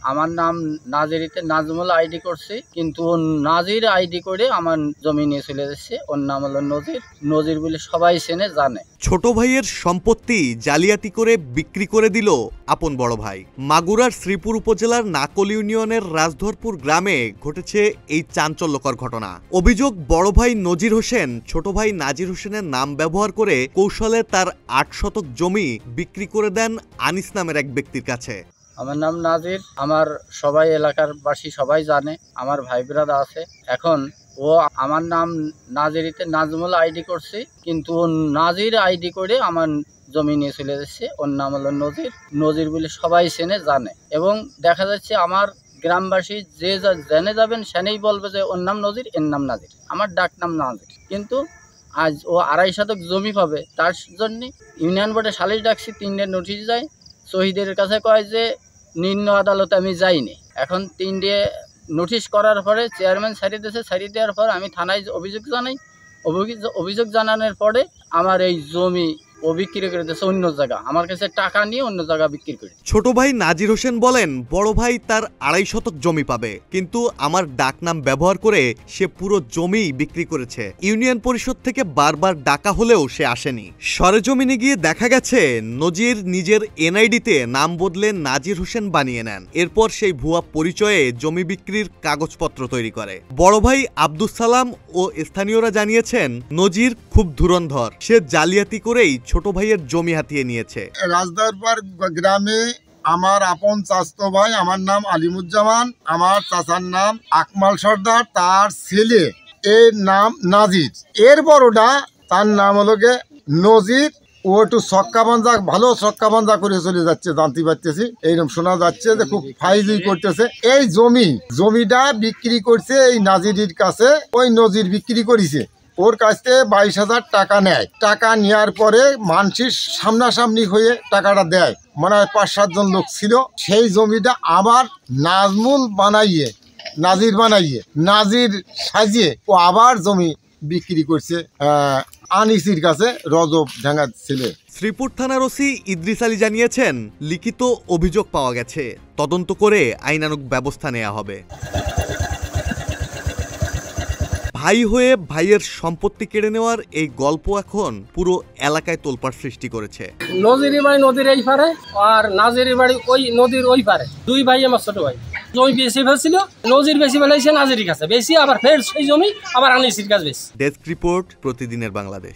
আমার নাম নাজিরিতে নাজমুল আইডি করছি, কিন্তু ও নাজির আইডি করে আমার জমি নিয়ে চলে যাচ্ছে। ওর নাম হলো নজির। নজির বলে সবাই চেনে জানে। ছোট ভাইয়ের সম্পত্তি জালিয়াতি করে বিক্রি করে দিল আপন বড় ভাই। মাগুরার শ্রীপুর উপজেলার নাকল ইউনিয়নের রাজধরপুর গ্রামে ঘটেছে এই চাঞ্চল্যকর ঘটনা। অভিযোগ, বড় ভাই নজির হোসেন ছোট ভাই নাজির হোসেনের নাম ব্যবহার করে কৌশলে তার 8 শতক জমি বিক্রি করে দেন আনিস নামের এক ব্যক্তির কাছে। আমার নাম নাজির, আমার সবাই এলাকার বাসী সবাই জানে, আমার ভাই ব্রাদার আছে। এখন ও আমার নাম নাজিরিতে নাজমুল আইডি করছে, কিন্তু ও নাজির আইডি করে আমার জমি নিয়ে চলে যাচ্ছে। ওর নাম হলো নজির। নজির বলে সবাই চেনে জানে, এবং দেখা যাচ্ছে আমার গ্রামবাসী যে জেনে যাবেন সেনেই বলবে যে ওর নাম নজির, এর নাম নাজির, আমার ডাক নাম নাজির। কিন্তু আজ ও 2.5 শতক জমি পাবে, তার জন্য ইউনিয়ন বোর্ডে সালিশ ডাকছি, 3 নোটিশ যায়। শহীদের কাছে কয় যে নিম্ন আদালতে আমি যাইনি। এখন 3 নোটিশ করার পরে চেয়ারম্যান ছাড়িয়ে দিয়েছে। ছাড়িয়ে দেওয়ার পর আমি থানায় অভিযোগ জানাই। অভিযোগ জানানোর পরে আমার এই জমি ও বিক্রি করে দিয়েছে অন্য জায়গা, আমার কাছে টাকা নিয়ে অন্য জায়গা বিক্রি করে। ছোট ভাই নাজির হোসেন বলেন, বড় ভাই তার 2.5 শতক জমি পাবে, কিন্তু আমার ডাক নাম ব্যবহার করে সে পুরো জমি বিক্রি করেছে। ইউনিয়ন পরিষদ থেকে বারবার ডাকা হলেও সে আসেনি। সরেজমিনে গিয়ে দেখা গেছে নজির নিজের এনআইডিতে নাম বদলে নাজির হোসেন বানিয়ে নেন। এরপর সেই ভুয়া পরিচয়ে জমি বিক্রির কাগজপত্র তৈরি করে। বড় ভাই আব্দুস সালাম ও স্থানীয়রা জানিয়েছেন, নজির খুব ধুরন্ধর, সে জালিয়াতি করেই ছোট ভাইয়ের জমি হাতিয়ে নিয়েছে। রাজদরবার গ্রামে আমার আপন চাচতো ভাই, আমার নাম আলিমুজ্জামান, আমার চাচার নাম আকমাল সর্দার, তার ছেলে এর নাম নাজির, এর বড়টা তার নাম হলো গে নজির। ও একটু ছক্কাবাঞ্জা, ভালো ছক্কাবাঞ্জা করে চলে যাচ্ছে, জানতে পারতেছি। এইরকম শোনা যাচ্ছে যে খুব ফাইজই করতেছে। এই জমিটা বিক্রি করছে এই নাজিরির কাছে, ওই নজির বিক্রি করেছে। ওর কাছ থেকে 22,000 টাকা নেয়। টাকা নেওয়ার পরে মানুষের সামনাসামনি হয়ে টাকাটা দেয়, মানে 5-7 জন লোক ছিল। সেই জমিটা আবার নাজির বানাইয়ে নাজির সাজিয়ে ও আবার জমি বিক্রি করছে আনিসির কাছে, রজব ঢাঙ্গার ছেলে। শ্রীপুর থানার ওসি ইদ্রিস আলী জানিয়েছেন, লিখিত অভিযোগ পাওয়া গেছে, তদন্ত করে আইনানুগ ব্যবস্থা নেওয়া হবে। ভাই হয়ে ভাইয়ের সম্পত্তি কেড়ে নেওয়ার এই গল্প এখন পুরো এলাকায় তোলপাড় সৃষ্টি করেছে। নজির বাড়ি নদীর এই পারে, আর নাজির বাড়ি ওই নদীর ওই পারে। 2 ভাই আমার ছোট ভাই। জমি বেশি ফেলছিল, নজির বেশি ফেলাইছে নাজিরের কাছে বেশি, আবার ফের সেই জমি আবার আনিসির কাছে বেশি। ডেস্ক রিপোর্ট, প্রতিদিনের বাংলাদেশ।